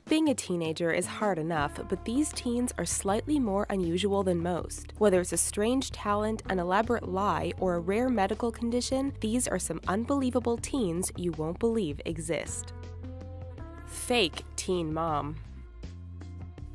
Being a teenager is hard enough, but these teens are slightly more unusual than most. Whether it's a strange talent, an elaborate lie, or a rare medical condition, these are some unbelievable teens you won't believe exist. Fake teen mom.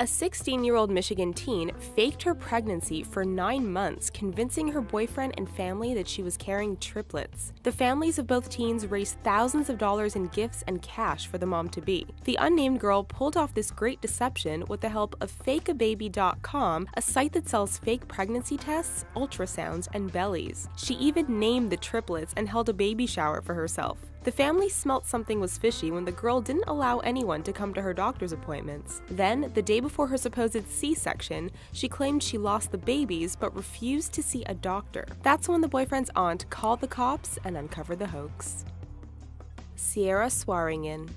A 16-year-old Michigan teen faked her pregnancy for 9 months, convincing her boyfriend and family that she was carrying triplets. The families of both teens raised thousands of dollars in gifts and cash for the mom-to-be. The unnamed girl pulled off this great deception with the help of fakeababy.com, a site that sells fake pregnancy tests, ultrasounds, and bellies. She even named the triplets and held a baby shower for herself. The family smelt something was fishy when the girl didn't allow anyone to come to her doctor's appointments. Then, the day before her supposed C-section, she claimed she lost the babies but refused to see a doctor. That's when the boyfriend's aunt called the cops and uncovered the hoax. Sierra Swaringen.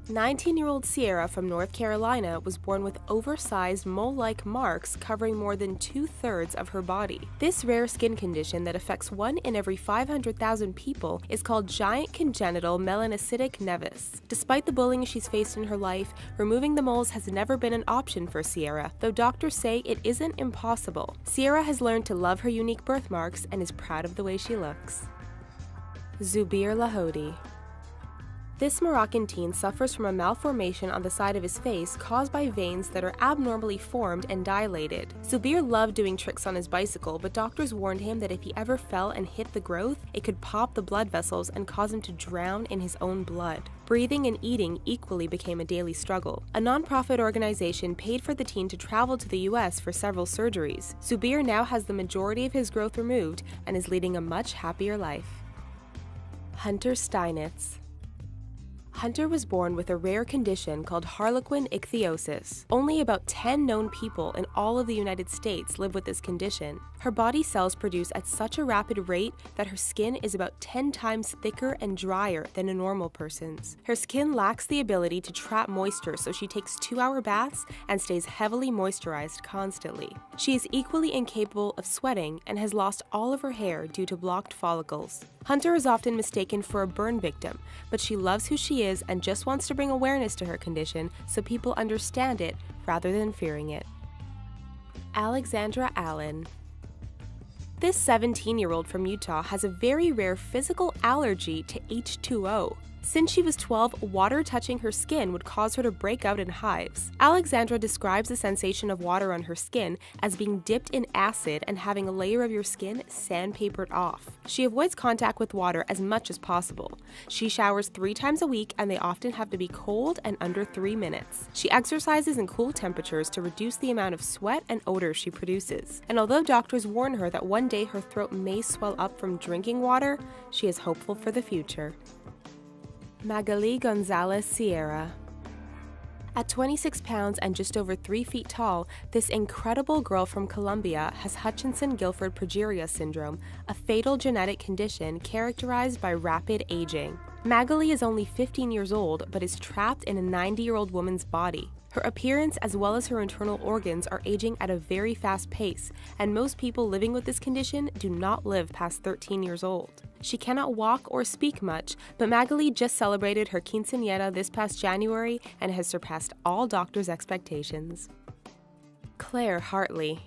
19-year-old Sierra from North Carolina was born with oversized mole-like marks covering more than 2/3 of her body. This rare skin condition that affects 1 in every 500,000 people is called giant congenital melanocytic nevus. Despite the bullying she's faced in her life, removing the moles has never been an option for Sierra, though doctors say it isn't impossible. Sierra has learned to love her unique birthmarks and is proud of the way she looks. Zubair Lahodi. This Moroccan teen suffers from a malformation on the side of his face caused by veins that are abnormally formed and dilated. Zubair loved doing tricks on his bicycle, but doctors warned him that if he ever fell and hit the growth, it could pop the blood vessels and cause him to drown in his own blood. Breathing and eating equally became a daily struggle. A non-profit organization paid for the teen to travel to the US for several surgeries. Zubair now has the majority of his growth removed and is leading a much happier life. Hunter Steinitz. Hunter was born with a rare condition called harlequin ichthyosis. Only about 10 known people in all of the United States live with this condition. Her body cells produce at such a rapid rate that her skin is about 10 times thicker and drier than a normal person's. Her skin lacks the ability to trap moisture, so she takes 2-hour baths and stays heavily moisturized constantly. She is equally incapable of sweating and has lost all of her hair due to blocked follicles. Hunter is often mistaken for a burn victim, but she loves who she is and just wants to bring awareness to her condition so people understand it rather than fearing it. Alexandra Allen. This 17-year-old from Utah has a very rare physical allergy to H2O. Since she was 12, water touching her skin would cause her to break out in hives. Alexandra describes the sensation of water on her skin as being dipped in acid and having a layer of your skin sandpapered off. She avoids contact with water as much as possible. She showers 3 times a week and they often have to be cold and under 3 minutes. She exercises in cool temperatures to reduce the amount of sweat and odor she produces. And although doctors warn her that one day her throat may swell up from drinking water, she is hopeful for the future. Magali Gonzalez Sierra. At 26 pounds and just over 3 feet tall, this incredible girl from Colombia has Hutchinson-Gilford progeria syndrome, a fatal genetic condition characterized by rapid aging. Magali is only 15 years old, but is trapped in a 90-year-old woman's body. Her appearance as well as her internal organs are aging at a very fast pace, and most people living with this condition do not live past 13 years old. She cannot walk or speak much, but Magali just celebrated her quinceañera this past January and has surpassed all doctors' expectations. Claire Hartley.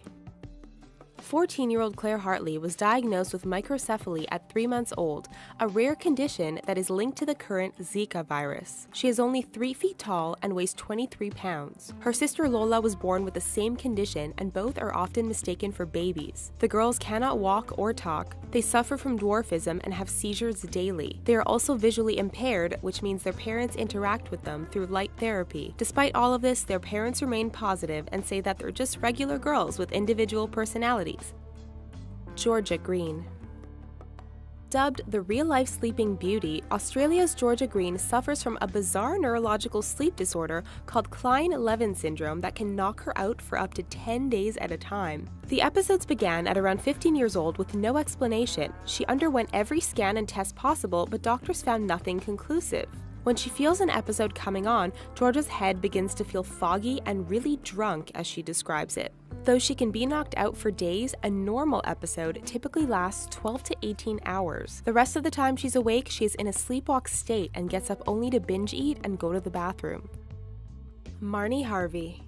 14-year-old Claire Hartley was diagnosed with microcephaly at 3 months old, a rare condition that is linked to the current Zika virus. She is only 3 feet tall and weighs 23 pounds. Her sister Lola was born with the same condition, and both are often mistaken for babies. The girls cannot walk or talk. They suffer from dwarfism and have seizures daily. They are also visually impaired, which means their parents interact with them through light therapy. Despite all of this, their parents remain positive and say that they're just regular girls with individual personalities. Georgia Green. Dubbed the real-life sleeping beauty, Australia's Georgia Green suffers from a bizarre neurological sleep disorder called Klein-Levin syndrome that can knock her out for up to 10 days at a time. The episodes began at around 15 years old with no explanation. She underwent every scan and test possible, but doctors found nothing conclusive. When she feels an episode coming on, Georgia's head begins to feel foggy and really drunk, as she describes it. Though she can be knocked out for days, a normal episode typically lasts 12 to 18 hours. The rest of the time she's awake, she is in a sleepwalk state and gets up only to binge eat and go to the bathroom. Marnie Harvey.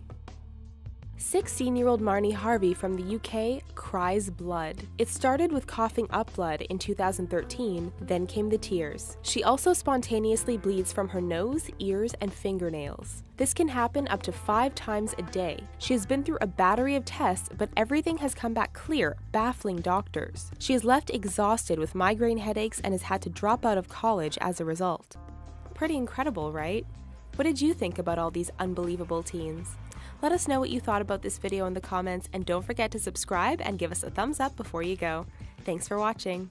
16-year-old Marnie Harvey from the UK cries blood. It started with coughing up blood in 2013, then came the tears. She also spontaneously bleeds from her nose, ears, and fingernails. This can happen up to 5 times a day. She has been through a battery of tests, but everything has come back clear, baffling doctors. She is left exhausted with migraine headaches and has had to drop out of college as a result. Pretty incredible, right? What did you think about all these unbelievable teens? Let us know what you thought about this video in the comments, and don't forget to subscribe and give us a thumbs up before you go. Thanks for watching.